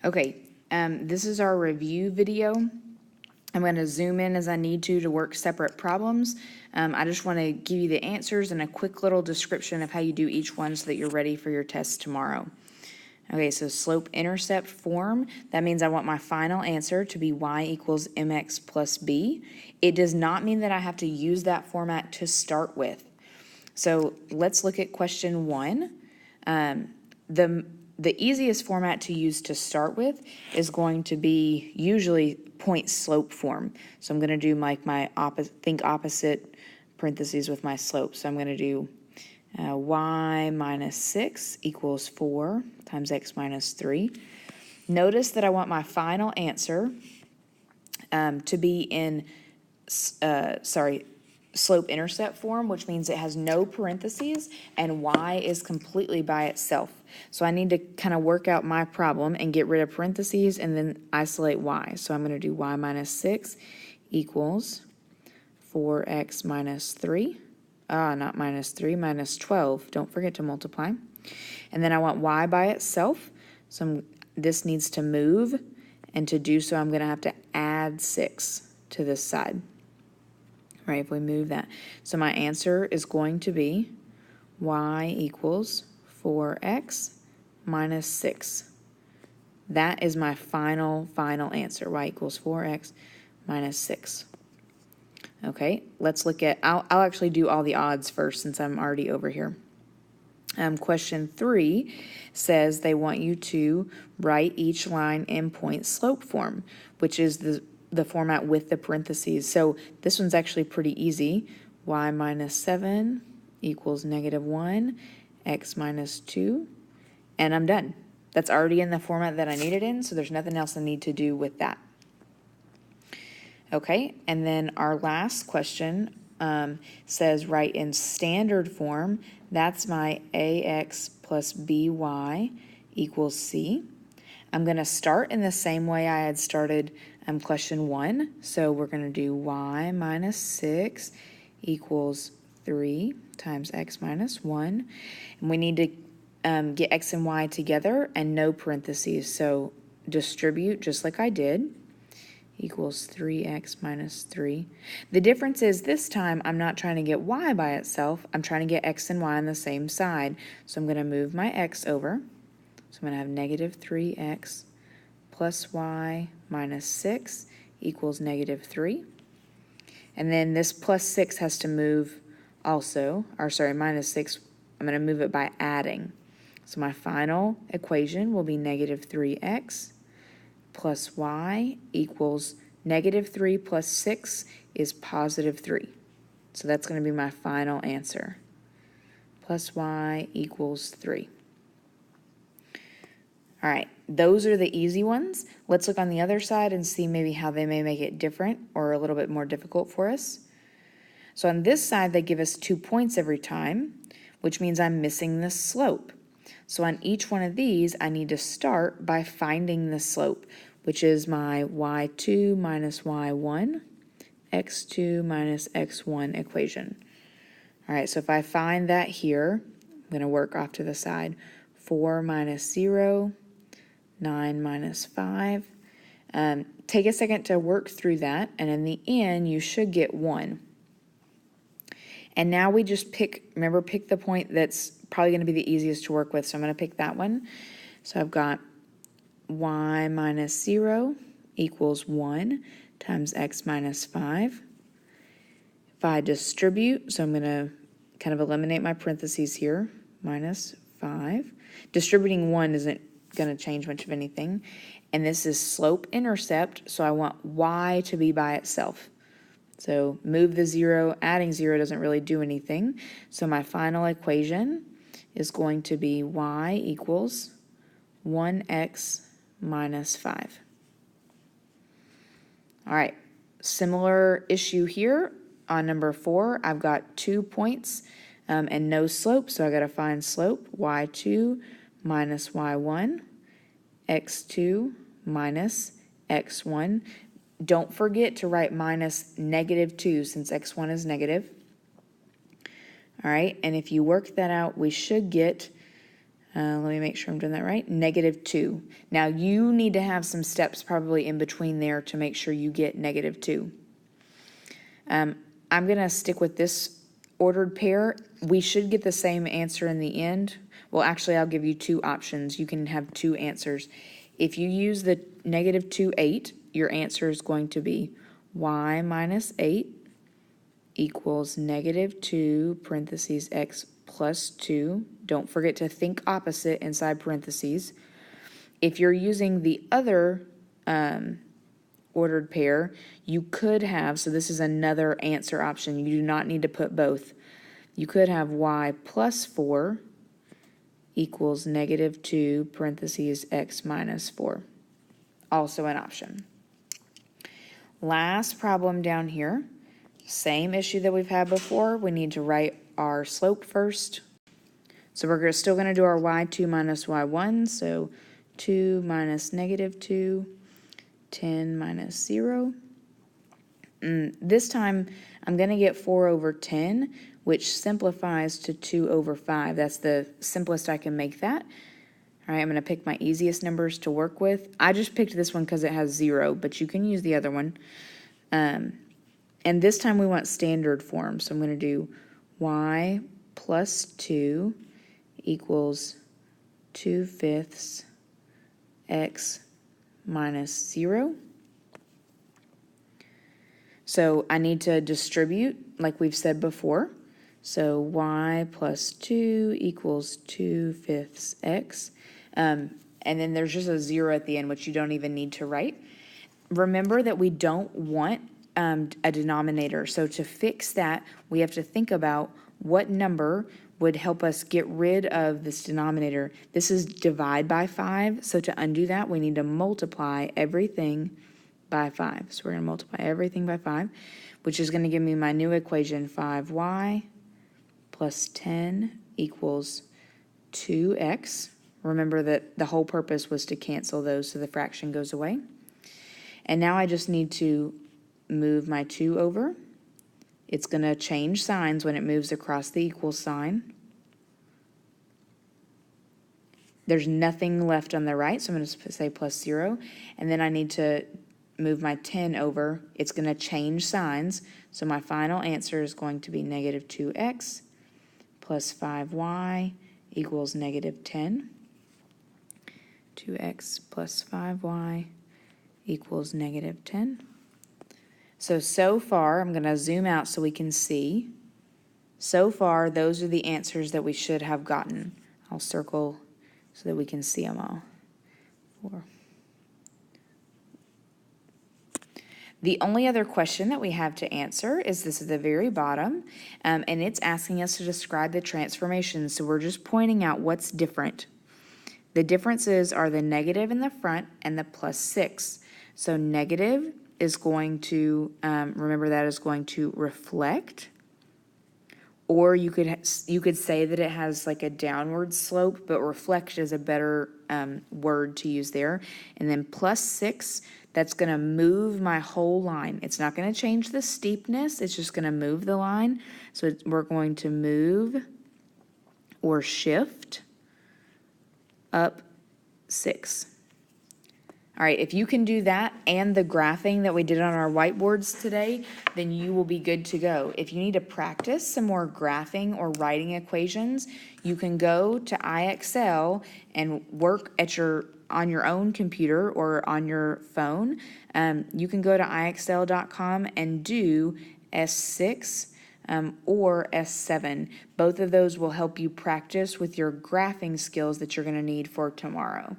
Okay, this is our review video. I'm going to zoom in as I need to work separate problems. I just want to give you the answers and a quick little description of how you do each one so that you're ready for your test tomorrow. Okay, so slope-intercept form, that means I want my final answer to be y equals mx plus b. It does not mean that I have to use that format to start with. So let's look at question 1. The easiest format to use to start with is going to be usually point slope form. So I'm going to do like my think opposite parentheses with my slope. So I'm going to do y minus 6 equals 4 times x minus 3. Notice that I want my final answer to be in, slope-intercept form, which means it has no parentheses and y is completely by itself. So I need to kind of work out my problem and get rid of parentheses and then isolate y. So I'm going to do y minus 6 equals 4x minus 3. Not minus 3, minus 12. Don't forget to multiply. And then I want y by itself. So this needs to move. And to do so, I'm going to have to add 6 to this side. Right, if we move that. So my answer is going to be y equals 4x minus 6. That is my final answer. Y equals 4x minus 6. Okay, let's look at, I'll actually do all the odds first since I'm already over here. Question 3 says they want you to write each line in point slope form, which is the format with the parentheses. So this one's actually pretty easy. Y minus 7 equals negative 1, x minus 2, and I'm done. That's already in the format that I need it in, so there's nothing else I need to do with that. Okay, and then our last question says write in standard form. That's my ax plus by equals c. I'm going to start in the same way I had started question 1. So we're going to do y minus 6 equals 3 times x minus 1. And we need to get x and y together and no parentheses. So distribute just like I did. Equals 3x minus 3. The difference is this time I'm not trying to get y by itself. I'm trying to get x and y on the same side. So I'm going to move my x over. So I'm going to have negative 3x plus y minus 6 equals negative 3. And then this plus 6 has to move also, or sorry, minus 6, I'm going to move it by adding. So my final equation will be negative 3x plus y equals negative 3 plus 6 is positive 3. So that's going to be my final answer. Plus y equals 3. All right, those are the easy ones. Let's look on the other side and see maybe how they may make it different or a little bit more difficult for us. So on this side, they give us 2 points every time, which means I'm missing the slope. So on each one of these, I need to start by finding the slope, which is my y2 minus y1, x2 minus x1 equation. All right, so if I find that here, I'm going to work off to the side. 4 minus 0, 9 minus 5. Take a second to work through that, and in the end, you should get 1. And now we just pick the point that's probably going to be the easiest to work with. So I'm going to pick that one. So I've got y minus 0 equals 1 times x minus 5. If I distribute, so I'm going to kind of eliminate my parentheses here, minus 5. Distributing 1 isn't going to change much of anything. And this is slope-intercept, so I want y to be by itself. So move the 0, adding 0 doesn't really do anything. So my final equation is going to be y equals 1x minus 5. All right, similar issue here on number 4. I've got 2 points and no slope, so I got to find slope. y2 minus y1, x2 minus x1. Don't forget to write minus negative 2 since x1 is negative. All right, and if you work that out, we should get Let me make sure I'm doing that right. -2. Now you need to have some steps probably in between there to make sure you get -2. I'm going to stick with this ordered pair. We should get the same answer in the end. Well, actually, I'll give you two options. You can have two answers. If you use the -2, 8, your answer is going to be y minus 8 equals -2 parentheses x plus 2. Don't forget to think opposite inside parentheses. If you're using the other ordered pair, you could have, so this is another answer option. You do not need to put both. You could have y plus 4 equals -2 parentheses x minus 4. Also an option. Last problem down here. Same issue that we've had before. We need to write our slope first. So we're still going to do our y2 minus y1. So 2 minus -2, 10 minus 0. This time I'm going to get 4 over 10, which simplifies to 2 over 5. That's the simplest I can make that. All right, I'm going to pick my easiest numbers to work with. I just picked this one because it has 0, but you can use the other one. And this time we want standard form. So I'm going to do y plus 2 equals 2/5 x minus 0. So I need to distribute like we've said before. So y plus 2 equals 2/5 x. And then there's just a 0 at the end, which you don't even need to write. Remember that we don't want a denominator. So to fix that, we have to think about what number would help us get rid of this denominator. This is divide by 5. So to undo that, we need to multiply everything by 5. So we're going to multiply everything by 5, which is going to give me my new equation, 5y plus 10 equals 2x. Remember that the whole purpose was to cancel those so the fraction goes away. And now I just need to move my 2 over. It's going to change signs when it moves across the equal sign. There's nothing left on the right, so I'm going to say plus 0. And then I need to move my 10 over. It's going to change signs. So my final answer is going to be -2x plus 5y equals -10. 2x plus 5y equals -10. So far, I'm going to zoom out so we can see. So far, those are the answers that we should have gotten. I'll circle so that we can see them all. 4. The only other question that we have to answer is this at the very bottom, and it's asking us to describe the transformation. So we're just pointing out what's different. The differences are the negative in the front and the plus 6. So negative is going to, remember that is going to reflect, or you could say that it has like a downward slope, but reflect is a better word to use there. And then plus 6, that's going to move my whole line. It's not going to change the steepness, it's just going to move the line. So we're going to move or shift up 6. All right, if you can do that and the graphing that we did on our whiteboards today, then you will be good to go. If you need to practice some more graphing or writing equations, you can go to IXL and work at on your own computer or on your phone. You can go to IXL.com and do S6 or S7. Both of those will help you practice with your graphing skills that you're going to need for tomorrow.